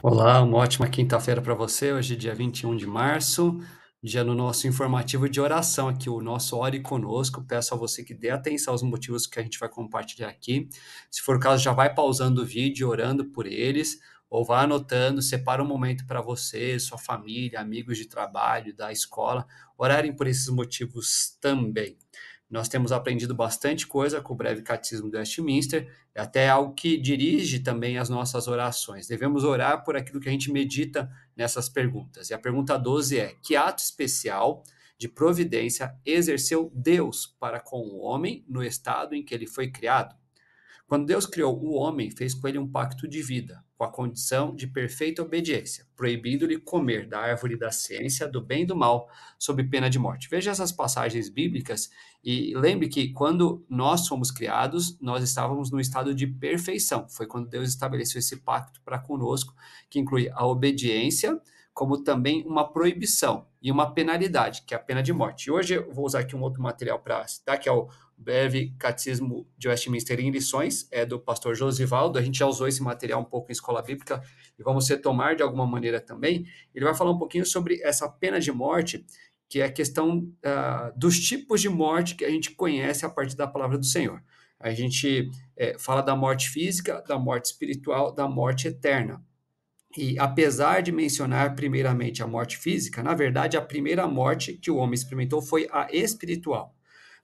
Olá, uma ótima quinta-feira para você. Hoje, dia 21 de março, dia no nosso informativo de oração aqui, o nosso Ore Conosco. Peço a você que dê atenção aos motivos que a gente vai compartilhar aqui. Se for o caso, já vai pausando o vídeo, orando por eles, ou vá anotando, separa um momento para você, sua família, amigos de trabalho, da escola, orarem por esses motivos também. Nós temos aprendido bastante coisa com o breve catecismo do Westminster, é até algo que dirige também as nossas orações. Devemos orar por aquilo que a gente medita nessas perguntas. E a pergunta 12 é: que ato especial de providência exerceu Deus para com o homem no estado em que ele foi criado? Quando Deus criou o homem, fez com ele um pacto de vida, com a condição de perfeita obediência, proibindo-lhe comer da árvore da ciência, do bem e do mal, sob pena de morte. Veja essas passagens bíblicas e lembre que quando nós fomos criados, nós estávamos no estado de perfeição. Foi quando Deus estabeleceu esse pacto para conosco, que inclui a obediência, como também uma proibição e uma penalidade, que é a pena de morte. E hoje eu vou usar aqui um outro material para citar, que é o breve Catecismo de Westminster em lições, é do pastor Josivaldo. A gente já usou esse material um pouco em escola bíblica e vamos retomar de alguma maneira também. Ele vai falar um pouquinho sobre essa pena de morte, que é a questão dos tipos de morte que a gente conhece a partir da palavra do Senhor. A gente fala da morte física, da morte espiritual, da morte eterna. E apesar de mencionar primeiramente a morte física, na verdade, a primeira morte que o homem experimentou foi a espiritual.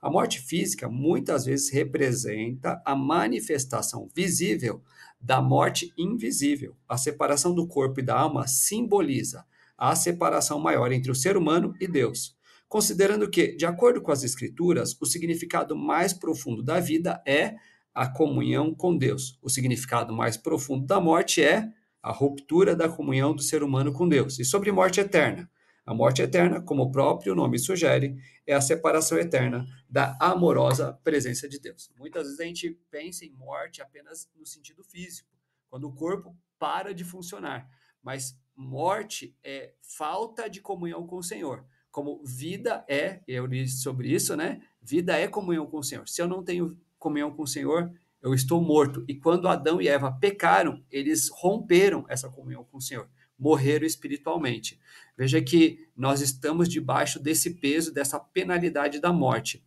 A morte física muitas vezes representa a manifestação visível da morte invisível. A separação do corpo e da alma simboliza a separação maior entre o ser humano e Deus. Considerando que, de acordo com as Escrituras, o significado mais profundo da vida é a comunhão com Deus. O significado mais profundo da morte é a ruptura da comunhão do ser humano com Deus. E sobre morte eterna. A morte eterna, como o próprio nome sugere, é a separação eterna da amorosa presença de Deus. Muitas vezes a gente pensa em morte apenas no sentido físico, quando o corpo para de funcionar. Mas morte é falta de comunhão com o Senhor. Como vida é, eu li sobre isso, né? Vida é comunhão com o Senhor. Se eu não tenho comunhão com o Senhor, eu estou morto. E quando Adão e Eva pecaram, eles romperam essa comunhão com o Senhor, morreram espiritualmente. Veja que nós estamos debaixo desse peso, dessa penalidade da morte,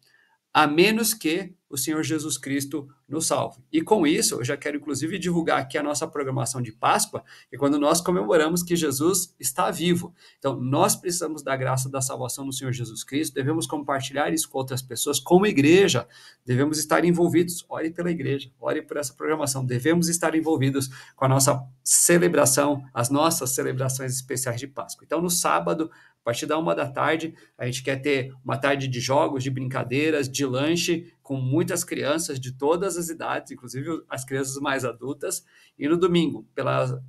a menos que o Senhor Jesus Cristo nos salve. E com isso, eu já quero inclusive divulgar aqui a nossa programação de Páscoa, que é quando nós comemoramos que Jesus está vivo. Então, nós precisamos da graça da salvação do Senhor Jesus Cristo, devemos compartilhar isso com outras pessoas, como igreja, devemos estar envolvidos. Ore pela igreja, ore por essa programação. Devemos estar envolvidos com a nossa celebração, as nossas celebrações especiais de Páscoa. Então, no sábado, a partir da 1 da tarde, a gente quer ter uma tarde de jogos, de brincadeiras, de lanche, com muitas crianças de todas as idades, inclusive as crianças mais adultas. E no domingo,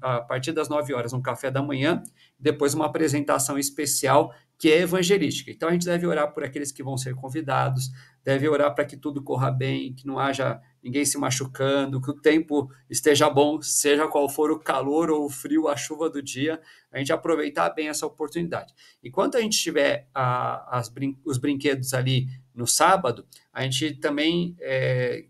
a partir das 9 horas, um café da manhã, depois uma apresentação especial que é evangelística. Então a gente deve orar por aqueles que vão ser convidados, deve orar para que tudo corra bem, que não haja ninguém se machucando, que o tempo esteja bom, seja qual for o calor ou o frio, a chuva do dia, a gente aproveitar bem essa oportunidade. Enquanto a gente tiver os brinquedos ali no sábado, a gente também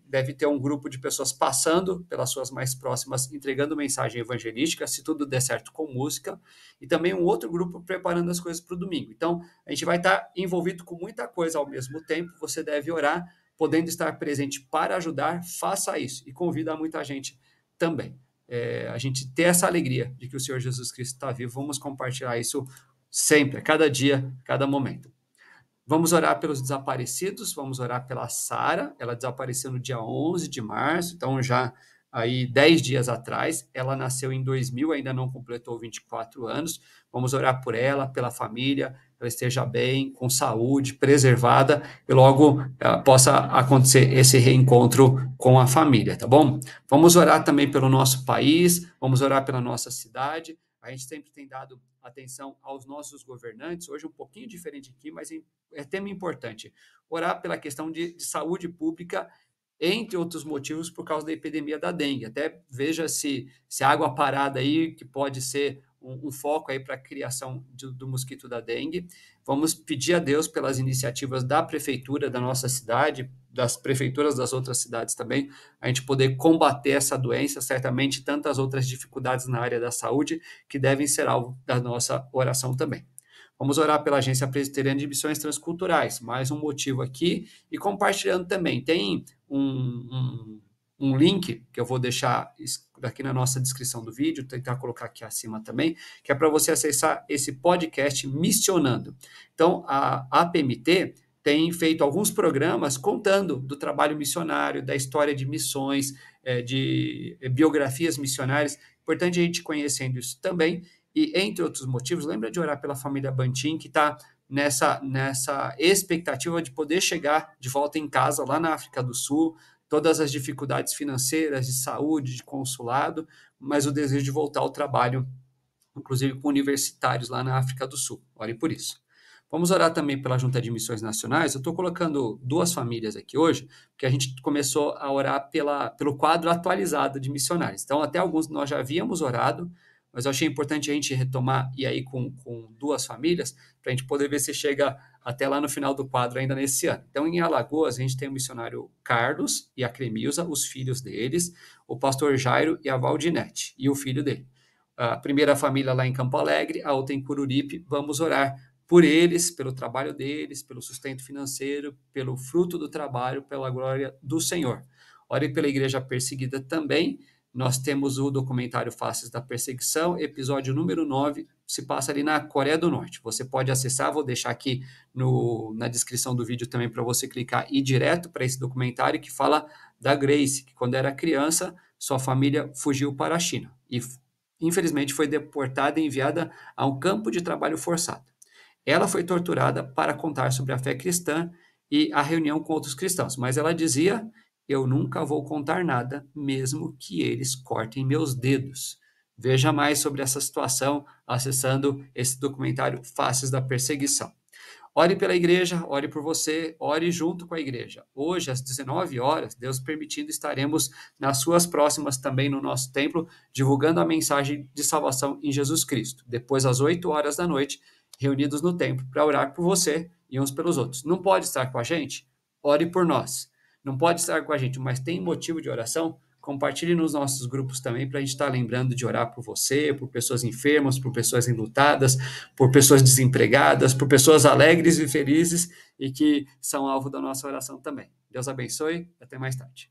deve ter um grupo de pessoas passando pelas suas mais próximas, entregando mensagem evangelística, se tudo der certo com música, e também um outro grupo preparando as coisas para o domingo. Então, a gente vai estar envolvido com muita coisa ao mesmo tempo, você deve orar, podendo estar presente para ajudar, faça isso, e convida muita gente também. A gente ter essa alegria de que o Senhor Jesus Cristo está vivo, vamos compartilhar isso sempre, a cada dia, a cada momento. Vamos orar pelos desaparecidos, vamos orar pela Sara, ela desapareceu no dia 11 de março, então já aí 10 dias atrás, ela nasceu em 2000, ainda não completou 24 anos, vamos orar por ela, pela família, ela esteja bem, com saúde, preservada, e logo possa acontecer esse reencontro com a família, tá bom? Vamos orar também pelo nosso país, vamos orar pela nossa cidade, a gente sempre tem dado atenção aos nossos governantes, hoje um pouquinho diferente aqui, mas é tema importante. Orar pela questão de saúde pública, entre outros motivos, por causa da epidemia da dengue. Até veja se a água parada aí, que pode ser um foco aí para a criação do mosquito da dengue. Vamos pedir a Deus pelas iniciativas da prefeitura da nossa cidade, das prefeituras das outras cidades também, a gente poder combater essa doença, certamente tantas outras dificuldades na área da saúde que devem ser alvo da nossa oração também. Vamos orar pela Agência Presbiteriana de Missões Transculturais, mais um motivo aqui, e compartilhando também. Tem um link que eu vou deixar aqui na nossa descrição do vídeo, tentar colocar aqui acima também, que é para você acessar esse podcast Missionando. Então, a APMT tem feito alguns programas contando do trabalho missionário, da história de missões, de biografias missionárias. Importante a gente conhecendo isso também. E, entre outros motivos, lembra de orar pela família Bantim, que está nessa expectativa de poder chegar de volta em casa lá na África do Sul, todas as dificuldades financeiras, de saúde, de consulado, mas o desejo de voltar ao trabalho, inclusive com universitários lá na África do Sul. Ore por isso. Vamos orar também pela Junta de Missões Nacionais. Eu estou colocando 2 famílias aqui hoje, porque a gente começou a orar pelo quadro atualizado de missionários. Então, até alguns nós já havíamos orado, mas eu achei importante a gente retomar, e aí com 2 famílias, para a gente poder ver se chega até lá no final do quadro ainda nesse ano. Então, em Alagoas, a gente tem o missionário Carlos e a Cremilza, os filhos deles, o pastor Jairo e a Valdinete, e o filho dele. A primeira família lá em Campo Alegre, a outra em Cururipe. Vamos orar por eles, pelo trabalho deles, pelo sustento financeiro, pelo fruto do trabalho, pela glória do Senhor. Ore pela igreja perseguida também. Nós temos o documentário Faces da Perseguição, episódio número 9, se passa ali na Coreia do Norte. Você pode acessar, vou deixar aqui na descrição do vídeo também para você clicar e ir direto para esse documentário que fala da Grace, que quando era criança, sua família fugiu para a China e infelizmente foi deportada e enviada a um campo de trabalho forçado. Ela foi torturada para contar sobre a fé cristã e a reunião com outros cristãos, mas ela dizia: eu nunca vou contar nada, mesmo que eles cortem meus dedos. Veja mais sobre essa situação acessando esse documentário Faces da Perseguição. Ore pela igreja, ore por você, ore junto com a igreja. Hoje, às 19 horas, Deus permitindo, estaremos nas suas próximas também no nosso templo, divulgando a mensagem de salvação em Jesus Cristo. Depois, às 8 horas da noite, reunidos no templo para orar por você e uns pelos outros. Não pode estar com a gente? Ore por nós. Não pode estar com a gente, mas tem motivo de oração? Compartilhe nos nossos grupos também para a gente estar lembrando de orar por você, por pessoas enfermas, por pessoas enlutadas, por pessoas desempregadas, por pessoas alegres e felizes e que são alvo da nossa oração também. Deus abençoe e até mais tarde.